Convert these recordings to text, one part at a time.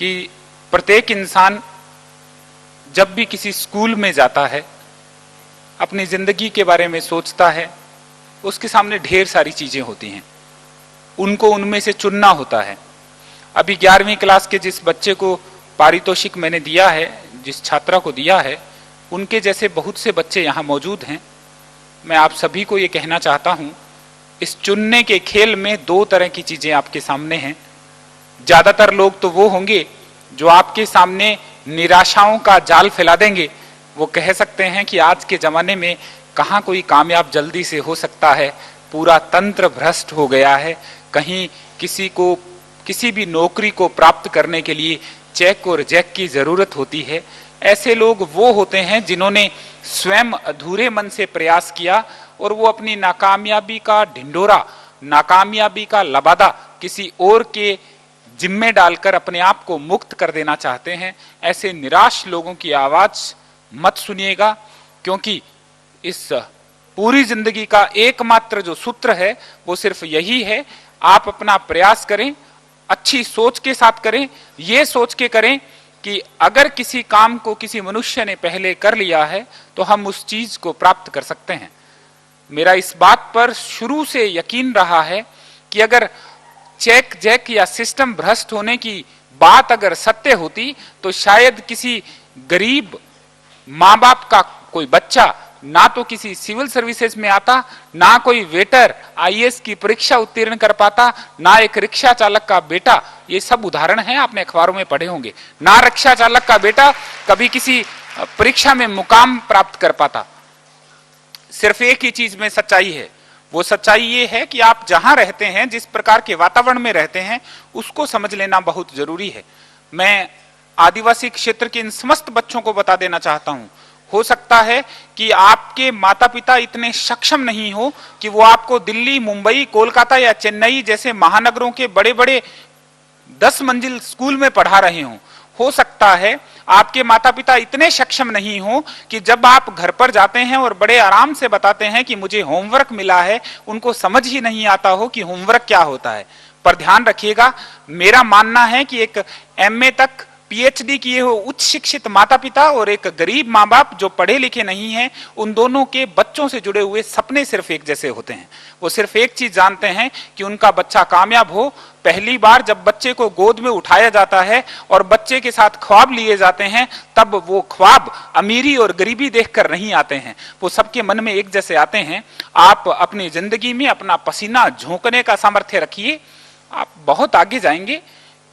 कि प्रत्येक इंसान जब भी किसी स्कूल में जाता है, अपनी जिंदगी के बारे में सोचता है, उसके सामने ढेर सारी चीजें होती हैं, उनको उनमें से चुनना होता है। अभी 11वीं क्लास के जिस बच्चे को पारितोषिक मैंने दिया है, जिस छात्रा को दिया है, उनके जैसे बहुत से बच्चे यहाँ मौजूद हैं। मैं आप सभी को ये कहना चाहता हूं, इस चुनने के खेल में दो तरह की चीजें आपके सामने हैं। ज्यादातर लोग तो वो होंगे जो आपके सामने निराशाओं का जाल फैला देंगे। वो कह सकते हैं कि आज के जमाने में कहाँ कोई कामयाब जल्दी से हो सकता है, पूरा तंत्र भ्रष्ट हो गया है, कहीं किसी भी नौकरी को प्राप्त करने के लिए चेक और जैक की जरूरत होती है। ऐसे लोग वो होते हैं जिन्होंने स्वयं अधूरे मन से प्रयास किया और वो अपनी नाकामयाबी का ढिंढोरा, नाकामयाबी का लबादा किसी और के जिम्मे डालकर अपने आप को मुक्त कर देना चाहते हैं। ऐसे निराश लोगों की आवाज मत सुनिएगा, क्योंकि इस पूरी जिंदगी का एकमात्र जो सूत्र है वो सिर्फ यही है, आप अपना प्रयास करें, अच्छी सोच के साथ करें, ये सोच के करें कि अगर किसी काम को किसी मनुष्य ने पहले कर लिया है तो हम उस चीज को प्राप्त कर सकते हैं। मेरा इस बात पर शुरू से यकीन रहा है कि अगर चेक जैक या सिस्टम भ्रष्ट होने की बात अगर सत्य होती तो शायद किसी गरीब माँ बाप का कोई बच्चा ना तो किसी सिविल सर्विसेज में आता, ना कोई वेटर आईएएस की परीक्षा उत्तीर्ण कर पाता, ना एक रिक्शा चालक का बेटा, ये सब उदाहरण हैं, आपने अखबारों में पढ़े होंगे, ना रिक्शा चालक का बेटा कभी किसी परीक्षा में मुकाम प्राप्त कर पाता। सिर्फ एक ही चीज में सच्चाई है, वो सच्चाई ये है कि आप जहां रहते हैं, जिस प्रकार के वातावरण में रहते हैं, उसको समझ लेना बहुत जरूरी है। मैं आदिवासी क्षेत्र के इन समस्त बच्चों को बता देना चाहता हूं, हो सकता है कि आपके माता पिता इतने सक्षम नहीं हो कि वो आपको दिल्ली, मुंबई, कोलकाता या चेन्नई जैसे महानगरों के बड़े बड़े 10 मंजिल स्कूल में पढ़ा रहे हों। हो सकता है आपके माता पिता इतने सक्षम नहीं हो कि जब आप घर पर जाते हैं और बड़े आराम से बताते हैं कि मुझे होमवर्क मिला है, उनको समझ ही नहीं आता हो कि होमवर्क क्या होता है। पर ध्यान रखिएगा, मेरा मानना है कि एक एमए तक पीएचडी किए हो उच्च शिक्षित माता पिता और एक गरीब माँ बाप जो पढ़े लिखे नहीं हैं, उन दोनों के बच्चों से जुड़े हुए सपने सिर्फ एक जैसे होते हैं। वो सिर्फ एक चीज जानते हैं कि उनका बच्चा कामयाब हो। पहली बार जब बच्चे को गोद में उठाया जाता है और बच्चे के साथ ख्वाब लिए जाते हैं, तब वो ख्वाब अमीरी और गरीबी देखकर नहीं आते हैं, वो सबके मन में एक जैसे आते हैं। आप अपनी जिंदगी में अपना पसीना झोंकने का सामर्थ्य रखिए, आप बहुत आगे जाएंगे।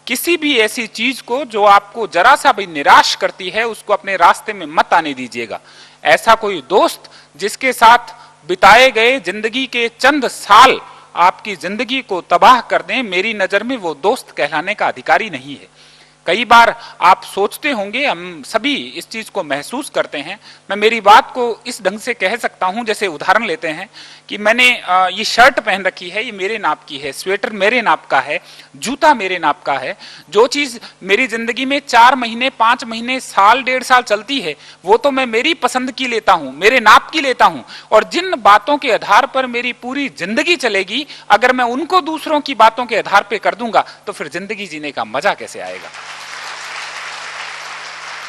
किसी भी ऐसी चीज को जो आपको जरा सा भी निराश करती है, उसको अपने रास्ते में मत आने दीजिएगा। ऐसा कोई दोस्त जिसके साथ बिताए गए जिंदगी के चंद साल आपकी जिंदगी को तबाह कर दें, मेरी नजर में वो दोस्त कहलाने का अधिकारी नहीं है। कई बार आप सोचते होंगे, हम सभी इस चीज को महसूस करते हैं। मैं मेरी बात को इस ढंग से कह सकता हूं, जैसे उदाहरण लेते हैं कि मैंने ये शर्ट पहन रखी है, ये मेरे नाप की है, स्वेटर मेरे नाप का है, जूता मेरे नाप का है। जो चीज मेरी जिंदगी में 4 महीने, 5 महीने, साल, 1.5 साल चलती है, वो तो मैं मेरी पसंद की लेता हूं, मेरे नाप की लेता हूं। और जिन बातों के आधार पर मेरी पूरी जिंदगी चलेगी, अगर मैं उनको दूसरों की बातों के आधार पर कर दूंगा तो फिर जिंदगी जीने का मजा कैसे आएगा।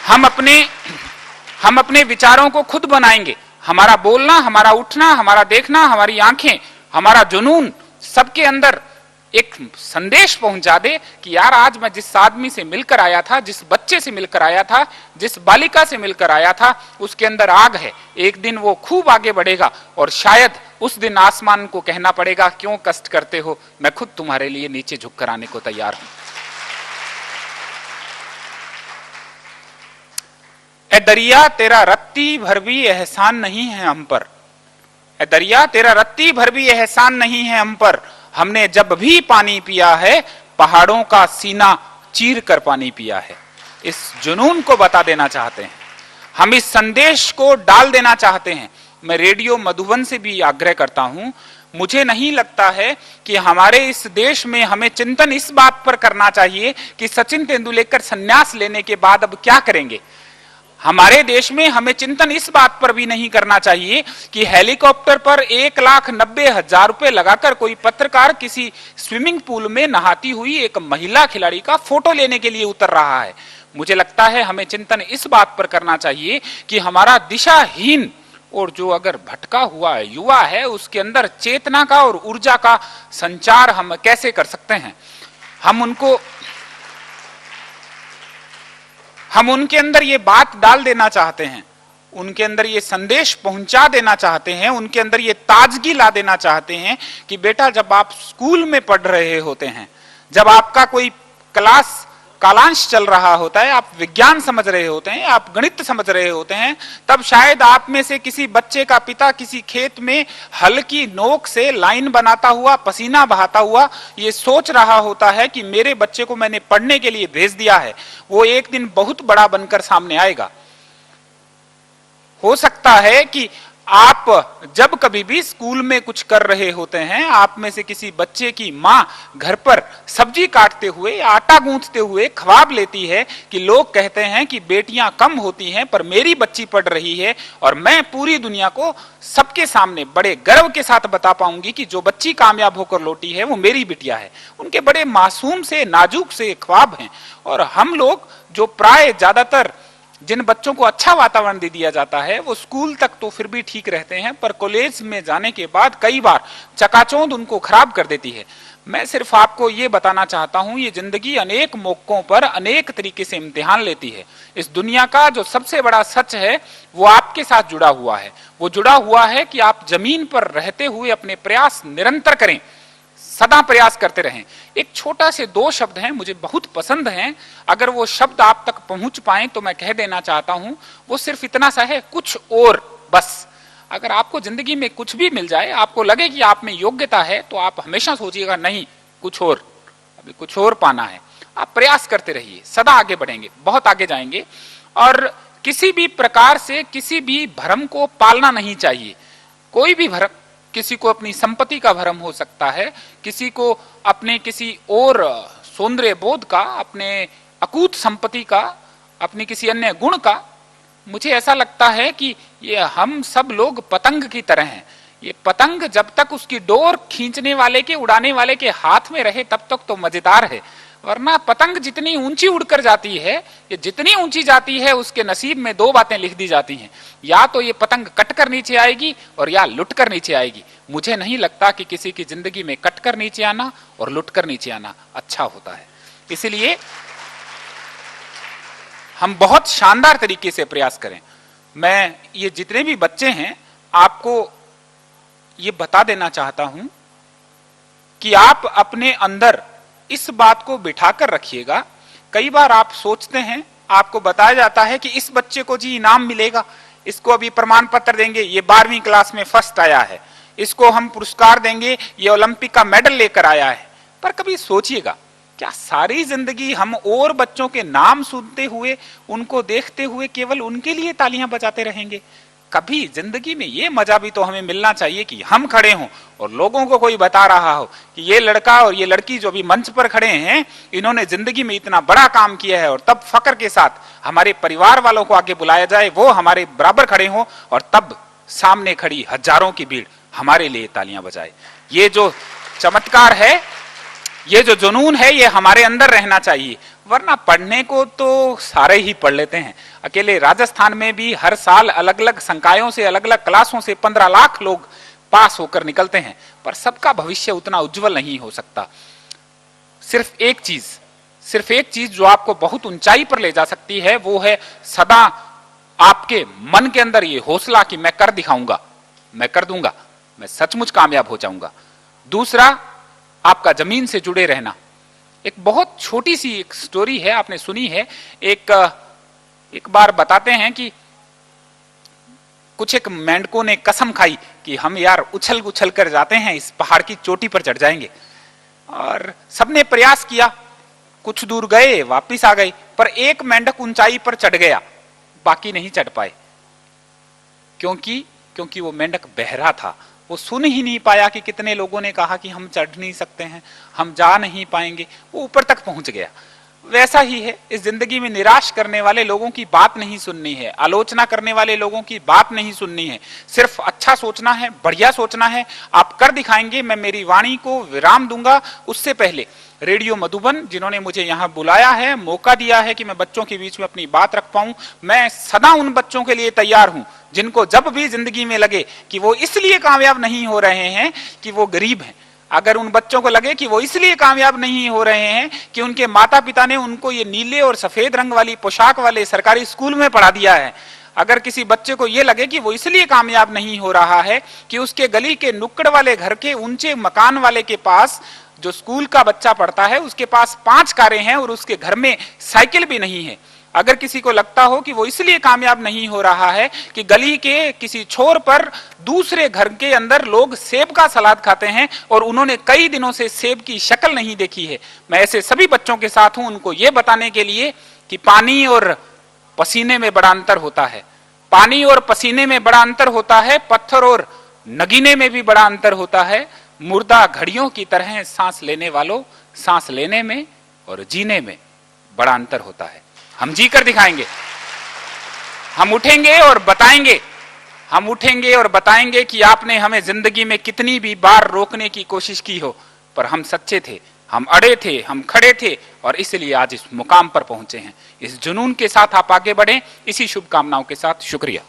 हम अपने विचारों को खुद बनाएंगे। हमारा बोलना, हमारा उठना, हमारा देखना, हमारी आंखें, हमारा जुनून सबके अंदर एक संदेश पहुंचा दे कि यार आज मैं जिस आदमी से मिलकर आया था, जिस बच्चे से मिलकर आया था, जिस बालिका से मिलकर आया था, उसके अंदर आग है। एक दिन वो खूब आगे बढ़ेगा और शायद उस दिन आसमान को कहना पड़ेगा, क्यों कष्ट करते हो, मैं खुद तुम्हारे लिए नीचे झुक कर आने को तैयार हूं। ए दरिया तेरा रत्ती भर भी एहसान नहीं है हम पर, ए दरिया तेरा रत्ती भर भी एहसान नहीं है हम पर, हमने जब भी पानी पिया है पहाड़ों का सीना चीर कर पानी पिया है। इस जुनून को बता देना चाहते हैं, हम इस संदेश को डाल देना चाहते हैं। मैं रेडियो मधुबन से भी आग्रह करता हूं, मुझे नहीं लगता है कि हमारे इस देश में हमें चिंतन इस बात पर करना चाहिए कि सचिन तेंदुलकर संन्यास लेने के बाद अब क्या करेंगे। हमारे देश में हमें चिंतन इस बात पर भी नहीं करना चाहिए कि हेलीकॉप्टर पर 1,90,000 रुपए लगाकर कोई पत्रकार किसी स्विमिंग पूल में नहाती हुई एक महिला खिलाड़ी का फोटो लेने के लिए उतर रहा है। मुझे लगता है हमें चिंतन इस बात पर करना चाहिए कि हमारा दिशाहीन और जो अगर भटका हुआ युवा है उसके अंदर चेतना का और ऊर्जा का संचार हम कैसे कर सकते हैं। हम उनके अंदर ये बात डाल देना चाहते हैं, उनके अंदर ये संदेश पहुंचा देना चाहते हैं, उनके अंदर ये ताजगी ला देना चाहते हैं कि बेटा जब आप स्कूल में पढ़ रहे होते हैं, जब आपका कोई क्लास कालांश चल रहा होता है, आप विज्ञान समझ रहे होते हैं, आप गणित समझ रहे होते हैं, तब शायद आप में से किसी बच्चे का पिता किसी खेत में हल की नोक से लाइन बनाता हुआ, पसीना बहाता हुआ ये सोच रहा होता है कि मेरे बच्चे को मैंने पढ़ने के लिए भेज दिया है, वो एक दिन बहुत बड़ा बनकर सामने आएगा। हो सकता है कि आप जब कभी भी स्कूल में कुछ कर रहे होते हैं, आप में से किसी बच्चे की मां घर पर सब्जी काटते हुए, आटा गूंथते हुए ख्वाब लेती है कि लोग कहते हैं कि बेटियां कम होती हैं पर मेरी बच्ची पढ़ रही है और मैं पूरी दुनिया को सबके सामने बड़े गर्व के साथ बता पाऊंगी कि जो बच्ची कामयाब होकर लौटी है वो मेरी बिटिया है। उनके बड़े मासूम से नाजुक से ख्वाब हैं। और हम लोग जो प्राय ज्यादातर जिन बच्चों को अच्छा वातावरण दे दिया जाता है वो स्कूल तक तो फिर भी ठीक रहते हैं, पर कॉलेज में जाने के बाद कई बार चकाचौंध उनको खराब कर देती है। मैं सिर्फ आपको ये बताना चाहता हूं, ये जिंदगी अनेक मौकों पर अनेक तरीके से इम्तिहान लेती है। इस दुनिया का जो सबसे बड़ा सच है वो आपके साथ जुड़ा हुआ है। वो जुड़ा हुआ है कि आप जमीन पर रहते हुए अपने प्रयास निरंतर करें, सदा प्रयास करते रहें। एक छोटा से 2 शब्द हैं, मुझे बहुत पसंद हैं, अगर वो शब्द आप तक पहुंच पाए तो मैं कह देना चाहता हूं, वो सिर्फ इतना सा है, कुछ और। बस अगर आपको जिंदगी में कुछ भी मिल जाए, आपको लगे कि आप में योग्यता है, तो आप हमेशा सोचिएगा नहीं कुछ और, अभी कुछ और पाना है। आप प्रयास करते रहिए, सदा आगे बढ़ेंगे, बहुत आगे जाएंगे। और किसी भी प्रकार से किसी भी भ्रम को पालना नहीं चाहिए। कोई भी भ्रम, किसी को अपनी संपत्ति का भ्रम हो सकता है, किसी को अपने किसी और सौंदर्य बोध का, अपने अकूत संपत्ति का, अपनी किसी अन्य गुण का। मुझे ऐसा लगता है कि ये हम सब लोग पतंग की तरह हैं। ये पतंग जब तक उसकी डोर खींचने वाले के, उड़ाने वाले के हाथ में रहे तब तक तो मजेदार है, वरना पतंग जितनी ऊंची उड़कर जाती है, ये जितनी ऊंची जाती है उसके नसीब में 2 बातें लिख दी जाती हैं, या तो ये पतंग कटकर नीचे आएगी और या लुटकर नीचे आएगी। मुझे नहीं लगता कि किसी की जिंदगी में कटकर नीचे आना और लुटकर नीचे आना अच्छा होता है। इसलिए हम बहुत शानदार तरीके से प्रयास करें। मैं ये जितने भी बच्चे हैं आपको ये बता देना चाहता हूं कि आप अपने अंदर इस बात को बिठाकर रखिएगा। कई बार आप सोचते हैं, आपको बताया जाता है कि इस बच्चे को जी इनाम मिलेगा, इसको अभी प्रमाण पत्र देंगे, ये 12वीं क्लास में फर्स्ट आया है, इसको हम पुरस्कार देंगे, ये ओलंपिक का मेडल लेकर आया है। पर कभी सोचिएगा, क्या सारी जिंदगी हम और बच्चों के नाम सुनते हुए, उनको देखते हुए केवल उनके लिए तालियां बजाते रहेंगे? कभी जिंदगी में ये मजा भी तो हमें मिलना चाहिए कि हम खड़े हों और लोगों को कोई बता रहा हो कि ये लड़का और ये लड़की जो भी मंच पर खड़े हैं, इन्होंने जिंदगी में इतना बड़ा काम किया है, और तब फक्र के साथ हमारे परिवार वालों को आगे बुलाया जाए, वो हमारे बराबर खड़े हों और तब सामने खड़ी हजारों की भीड़ हमारे लिए तालियां बजाए। ये जो चमत्कार है, ये जो जुनून है, ये हमारे अंदर रहना चाहिए। वरना पढ़ने को तो सारे ही पढ़ लेते हैं। अकेले राजस्थान में भी हर साल अलग अलग संकायों से, अलग अलग क्लासों से 15 लाख लोग पास होकर निकलते हैं, पर सबका भविष्य उतना उज्जवल नहीं हो सकता। सिर्फ एक चीज जो आपको बहुत ऊंचाई पर ले जा सकती है, वो है सदा आपके मन के अंदर ये हौसला कि मैं कर दिखाऊंगा, मैं कर दूंगा, मैं सचमुच कामयाब हो जाऊंगा। दूसरा, आपका जमीन से जुड़े रहना। एक बहुत छोटी सी एक स्टोरी है, आपने सुनी है। एक बार बताते हैं कि कुछ एक मेंढकों ने कसम खाई कि हम यार उछल उछल कर जाते हैं, इस पहाड़ की चोटी पर चढ़ जाएंगे। और सबने प्रयास किया, कुछ दूर गए, वापिस आ गए, पर एक मेंढक ऊंचाई पर चढ़ गया, बाकी नहीं चढ़ पाए। क्योंकि वो मेंढक बहरा था, वो सुन ही नहीं पाया कि कितने लोगों ने कहा कि हम चढ़ नहीं सकते हैं, हम जा नहीं पाएंगे। वो ऊपर तक पहुंच गया। वैसा ही है, इस जिंदगी में निराश करने वाले लोगों की बात नहीं सुननी है, आलोचना करने वाले लोगों की बात नहीं सुननी है, सिर्फ अच्छा सोचना है, बढ़िया सोचना है। आप कर दिखाएंगे। मैं मेरी वाणी को विराम दूंगा, उससे पहले रेडियो मधुबन जिन्होंने मुझे यहां बुलाया है, मौका दिया है कि मैं बच्चों के बीच में अपनी बात रख पाऊं, मैं सदा उन बच्चों के लिए तैयार हूं जिनको जब भी जिंदगी में लगे कि वो इसलिए कामयाब नहीं हो रहे हैं कि वो गरीब हैं, अगर उन बच्चों को लगे कि वो इसलिए कामयाब नहीं हो रहे हैं कि उनके माता पिता ने उनको ये नीले और सफेद रंग वाली पोशाक वाले सरकारी स्कूल में पढ़ा दिया है, अगर किसी बच्चे को ये लगे कि वो इसलिए कामयाब नहीं हो रहा है कि उसके गली के नुक्कड़ वाले घर के ऊंचे मकान वाले के पास जो स्कूल का बच्चा पढ़ता है उसके पास 5 कारें हैं और उसके घर में साइकिल भी नहीं है, अगर किसी को लगता हो कि वो इसलिए कामयाब नहीं हो रहा है कि गली के किसी छोर पर दूसरे घर के अंदर लोग सेब का सलाद खाते हैं और उन्होंने कई दिनों से सेब की शक्ल नहीं देखी है, मैं ऐसे सभी बच्चों के साथ हूं उनको ये बताने के लिए कि पानी और पसीने में बड़ा अंतर होता है, पानी और पसीने में बड़ा अंतर होता है, पत्थर और नगीने में भी बड़ा अंतर होता है। मुर्दा घड़ियों की तरह सांस लेने वालों, सांस लेने में और जीने में बड़ा अंतर होता है। हम जी कर दिखाएंगे, हम उठेंगे और बताएंगे, हम उठेंगे और बताएंगे कि आपने हमें जिंदगी में कितनी भी बार रोकने की कोशिश की हो, पर हम सच्चे थे, हम अड़े थे, हम खड़े थे और इसलिए आज इस मुकाम पर पहुंचे हैं। इस जुनून के साथ आप आगे बढ़ें, इसी शुभकामनाओं के साथ शुक्रिया।